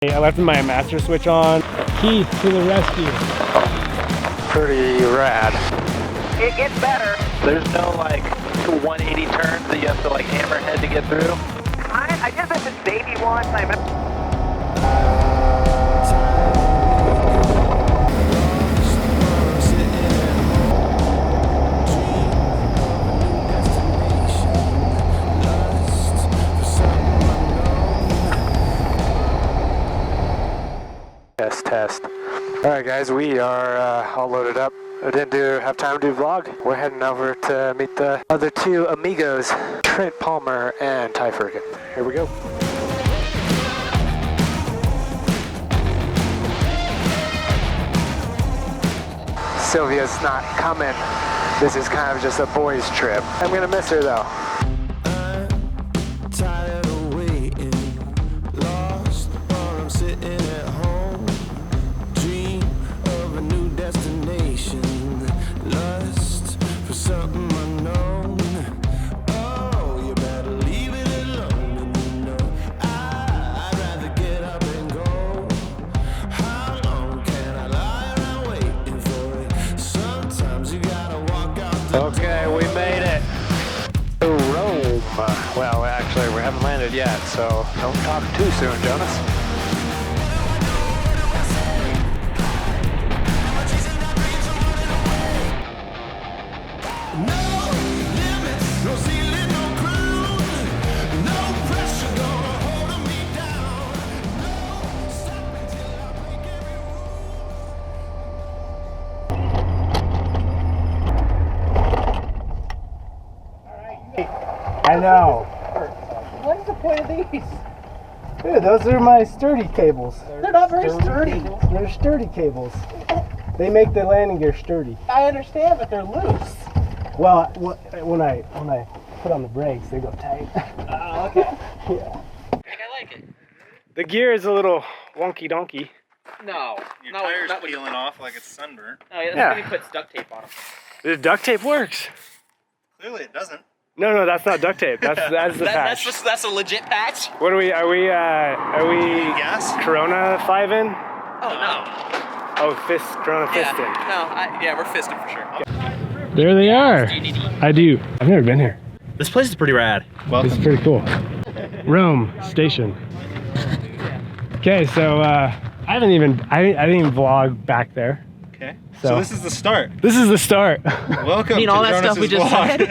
I left my master switch on. Keith to the rescue. Pretty rad. It gets better. There's no like 180 turns that you have to like hammerhead to get through. I did this in baby once. Test. Alright guys, we are all loaded up. I didn't have time to do vlog. We're heading over to meet the other two amigos, Palmer and Ty Ferkin. Here we go. Sylvia's not coming. This is kind of just a boys' trip. I'm gonna miss her though. Okay, we made it to Rome. Well, actually, we haven't landed yet, so don't talk too soon, Jonas. I know. What is the point of these? Dude, those are my sturdy cables. They're not very sturdy. They're sturdy cables. They make the landing gear sturdy. I understand, but they're loose. Well, when I put on the brakes, they go tight. Oh, okay. Yeah. I think I like it. The gear is a little wonky donkey. No. Your tire's peeling off like it's sunburned. Oh, yeah, Yeah. that's when he puts duct tape on them. The duct tape works. Clearly it doesn't. No, that's not duct tape. That's the patch. That's a legit patch? What are we Gas? Corona 5 in? Oh, no. Oh, Corona fist in. Yeah, we're fisting for sure. There they are. I do. I've never been here. This place is pretty rad. This is pretty cool. Rome station. Okay, so I didn't even vlog back there. Okay. So this is the start. This is the start. Welcome to all that stuff we just said?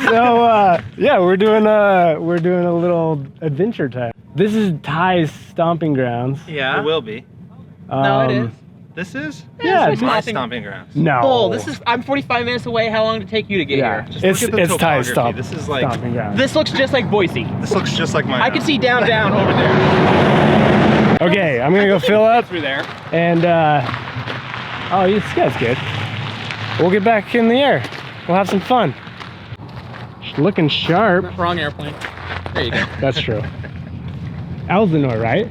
So yeah, we're doing a little adventure time. This is Ty's stomping grounds. Yeah. It will be. No, it is. This is? Yeah, It's my stomping grounds. No. Bull, I'm 45 minutes away. How long did it take you to get Yeah, here? Just look at the it's Ty's topography. This is like stomping grounds. This looks just like Boise. This looks just like my I can house. see down over there. Okay, I'm gonna go fill up Through there. and oh, this guy's good. We'll get back in the air. We'll have some fun. Looking sharp. Wrong airplane. There you go. That's true. Elsinore, right?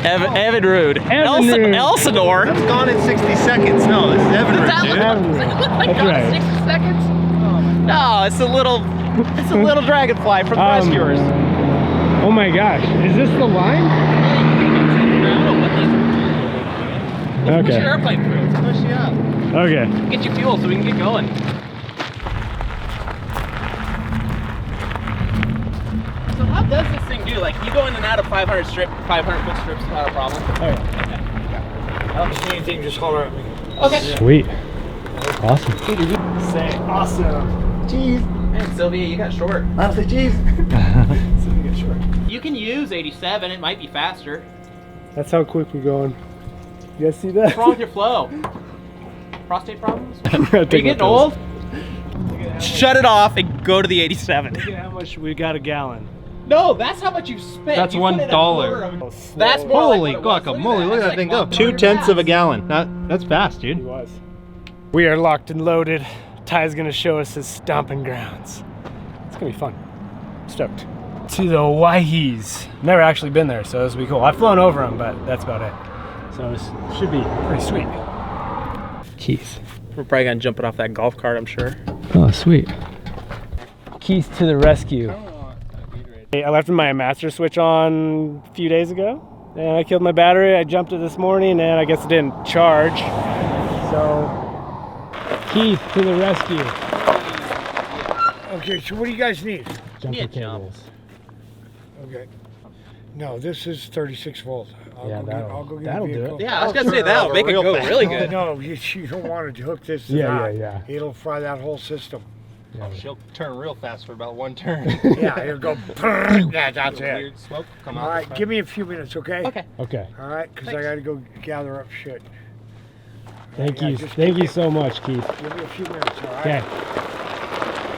Evan Rude. Rude. Elsinore. That's gone in 60 seconds. No, this is Evan Does dude. that look like That's right. 60 seconds? No, it's a little dragonfly from the rescuers. Oh my gosh, is this the line? Let's push Okay. your airplane through. Let's push you up. Okay. Get you fuel so we can get going. So how does this thing do? Like, you go in and out of 500 foot strips without a problem? Oh, yeah. Okay. I don't see anything, just holler at me. Okay. Sweet. Awesome. Say awesome. Cheese. Man, Sylvia, you got short. Honestly, cheese. Sylvia got short. You can use 87. It might be faster. That's how quick we're going. You guys see that? What's wrong with your flow? Prostate problems? I'm gonna Are take you my getting pills. old? Shut it off and go to the 87. Look at how much we got a gallon. No, that's how much you've spent. That's You put in $1. That's more Holy like what it was. guacamole, look at that thing go. 2/10 of a gallon. That's fast, He dude. was. We are locked and loaded. Ty's gonna show us his stomping grounds. It's gonna be fun. Stoked. To the Owyhees. Never actually been there, so this will be cool. I've flown over them, but that's about it. So this should be pretty sweet. Keys. We're probably gonna jump it off that golf cart, I'm sure. Oh, sweet. Keys to the rescue. I left my master switch on a few days ago. And I killed my battery. I jumped it this morning and I guess it didn't charge. So, Keith to the rescue. Okay, so what do you guys need? Jumper cables. Okay. No, this is 36 volts. Yeah, I'll go get a that'll do vehicle. it. Yeah, I was gonna say that'll make it go really good. No, you don't want to hook this to Yeah, that. yeah. It'll fry that whole system. Yeah. She'll turn real fast for about one turn. Yeah, it'll go. Yeah, that's it. Weird smoke come out. All right, give me a few minutes, okay? Okay. Okay. All right, because I got to go gather up shit. Thank Yeah, you. just Thank give you so much, Keith. Give me a few minutes, all right? Okay.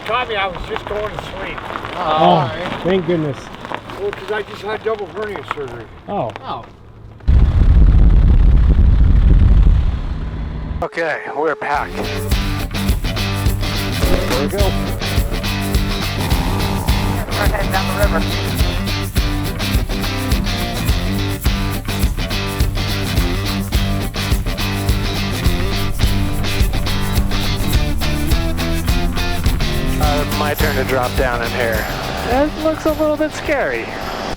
Tommy, I was just going to sleep. Oh, thank goodness. Well, because I just had double hernia surgery. Oh. Oh. Okay, we're back. There we go. Start heading down the river. My turn to drop down in here. It looks a little bit scary.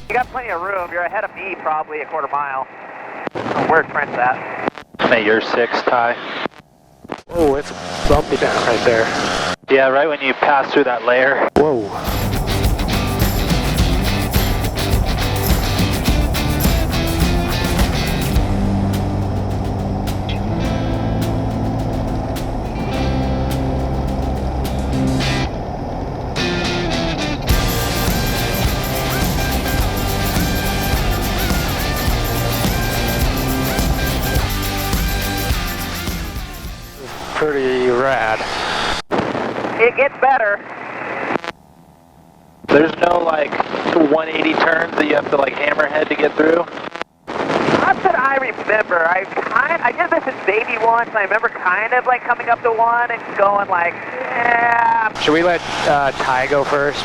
You got plenty of room. You're ahead of me probably a quarter mile. Oh, where's Prince at? Hey, you're 6, Ty. Oh, it's bumpy down right there. Yeah, right when you pass through that layer. Whoa. Pretty rad. It gets better. There's no like 180 turns that you have to like hammerhead to get through. Not that I remember. I did this in baby once. I remember kind of like coming up to one and going like, yeah. Should we let Ty go first?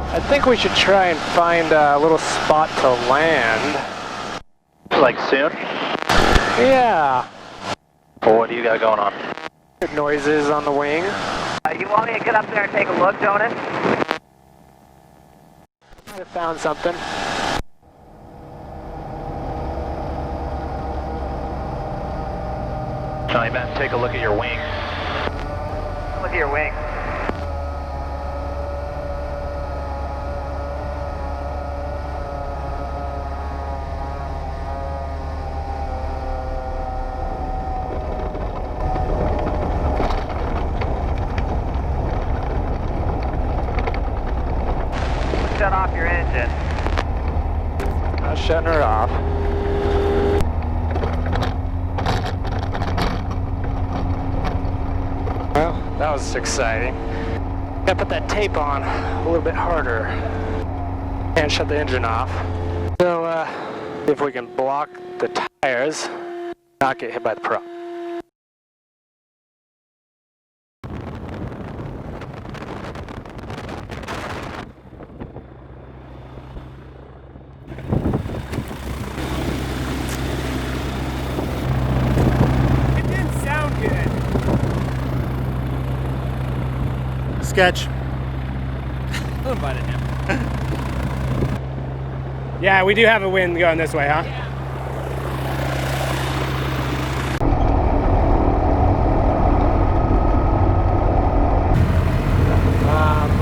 I think we should try and find a little spot to land. Like soon? Yeah. Well, what do you got going on? Good noises on the wing. You want me to get up there and take a look, Jonas? Might have found something. Johnny, man, take a look at your wing. Look at your wing. Shut off your engine. Not shutting her off. Well, that was exciting. Gotta put that tape on a little bit harder. Can't shut the engine off. So, if we can block the tires, not get hit by the prop. It didn't sound good. Sketch. I'm inviting him. Yeah, we do have a wind going this way, huh?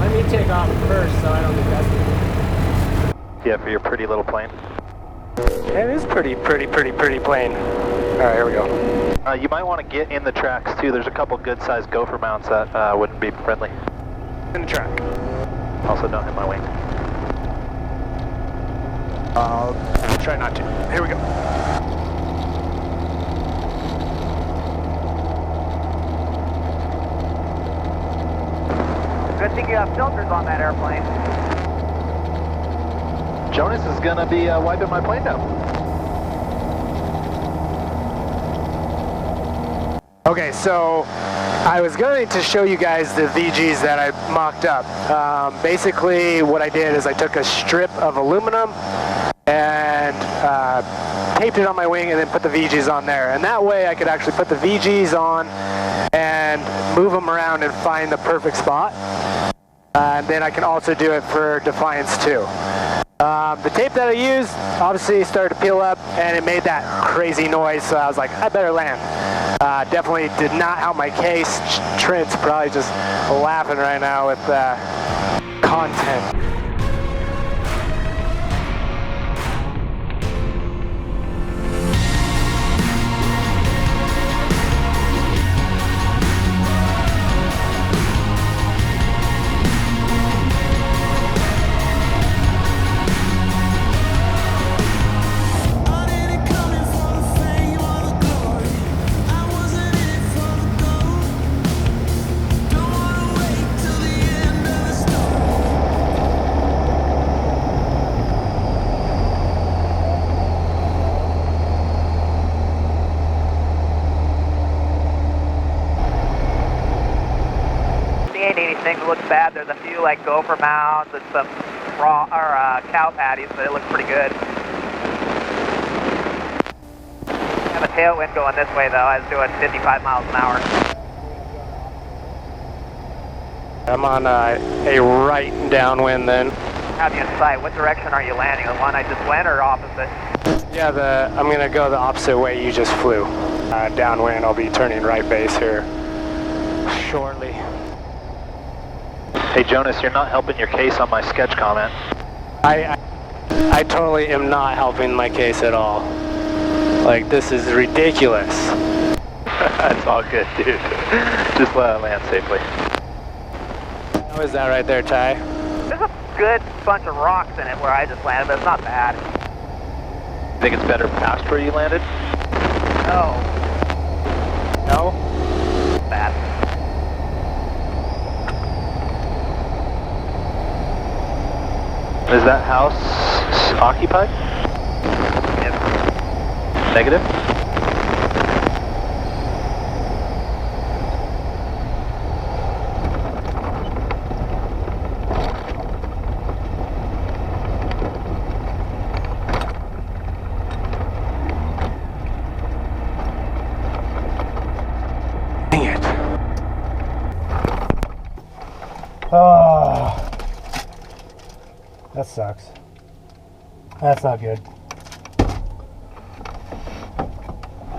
Let me take off first so I don't get dusty. Yeah, for your pretty little plane. It is pretty plane. Alright, here we go. You might want to get in the tracks too. There's a couple good-sized gopher mounts that wouldn't be friendly. In the track. Also, don't hit my wing. I'll try not to. Here we go. Good thing you have filters on that airplane. Jonas is gonna be wiping my plane down. Okay, so I was going to show you guys the VGs that I mocked up. Basically, what I did is I took a strip of aluminum and taped it on my wing and then put the VGs on there. And that way I could actually put the VGs on and move them around and find the perfect spot. And then I can also do it for Defiance too. The tape that I used obviously started to peel up and it made that crazy noise, so I was like, I better land. Definitely did not help my case. Trent's probably just laughing right now with content. Anything looks bad. There's a few like gopher mounts and some raw or cow patties, but it looks pretty good. I have a tailwind going this way though. I was doing 55 miles an hour. I'm on a right downwind then. Have you in sight? What direction are you landing? The one I just went or opposite? Yeah, I'm gonna go the opposite way you just flew. Downwind, I'll be turning right base here shortly. Hey Jonas, you're not helping your case on my sketch comment. I totally am not helping my case at all. Like, this is ridiculous. That's all good, dude. Just let it land safely. How is that right there, Ty? There's a good bunch of rocks in it where I just landed, but it's not bad. Think it's better past where you landed? No. No? Bad. Is that house occupied? Yes. Negative? Dang it. Oh. That sucks. That's not good.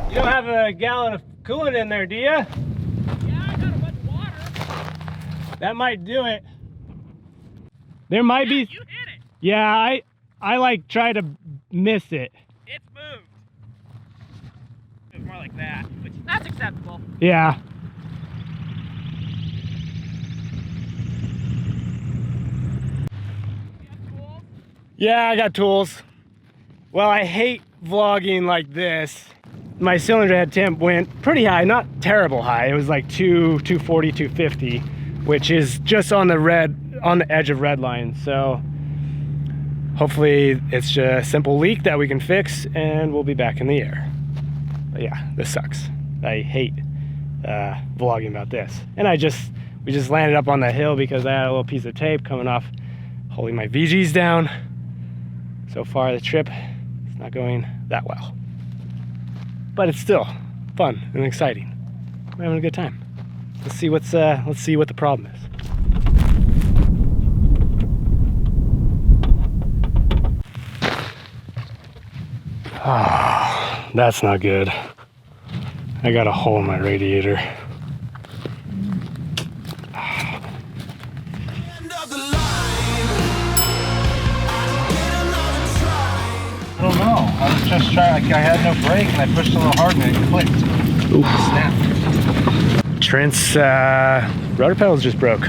You don't have a gallon of coolant in there, do you? Yeah, I got a bunch of water. That might do it. There might be. You hit it. Yeah, I like try to miss it. It's moved. It's more like that, which that's acceptable. Yeah. Yeah, I got tools. Well, I hate vlogging like this. My cylinder head temp went pretty high, not terrible high. It was like 240, 250, which is just on the edge of redline. So hopefully it's just a simple leak that we can fix and we'll be back in the air. But yeah, this sucks. I hate vlogging about this. And we just landed up on the hill because I had a little piece of tape coming off holding my VGs down. So far the trip is not going that well. But it's still fun and exciting. We're having a good time. Let's see what the problem is. Oh, that's not good. I got a hole in my radiator. I don't know. I was just trying, I had no brake and I pushed a little hard and it clicked. Ooh, snap. Trent's rudder pedals just broke.